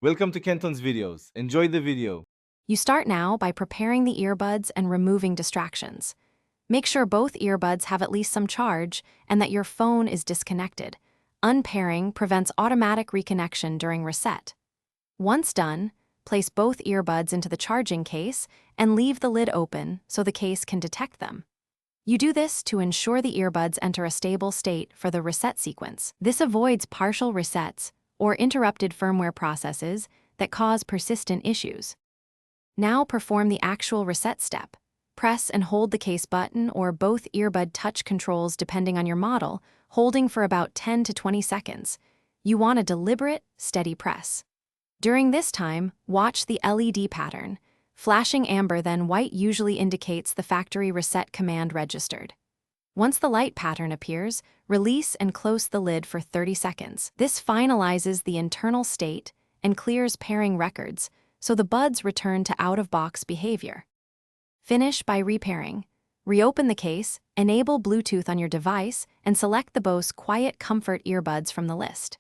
Welcome to Kenton's videos. Enjoy the video. You start now by preparing the earbuds and removing distractions. Make sure both earbuds have at least some charge and that your phone is disconnected. Unpairing prevents automatic reconnection during reset. Once done, place both earbuds into the charging case and leave the lid open so the case can detect them. You do this to ensure the earbuds enter a stable state for the reset sequence. This avoids partial resets or interrupted firmware processes that cause persistent issues. Now perform the actual reset step. Press and hold the case button or both earbud touch controls depending on your model, holding for about 10 to 20 seconds. You want a deliberate, steady press. During this time, watch the LED pattern. Flashing amber then white usually indicates the factory reset command registered. Once the light pattern appears, release and close the lid for 30 seconds. This finalizes the internal state and clears pairing records, so the buds return to out-of-box behavior. Finish by repairing. Reopen the case, enable Bluetooth on your device, and select the Bose Quietcomfort Earbuds from the list.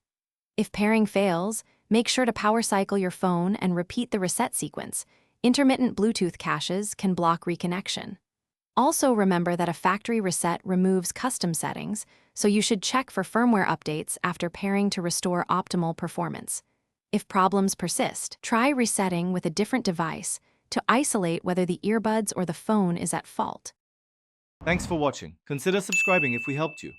If pairing fails, make sure to power cycle your phone and repeat the reset sequence. Intermittent Bluetooth caches can block reconnection. Also remember that a factory reset removes custom settings, so you should check for firmware updates after pairing to restore optimal performance. If problems persist, try resetting with a different device to isolate whether the earbuds or the phone is at fault. Thanks for watching. Consider subscribing if we helped you.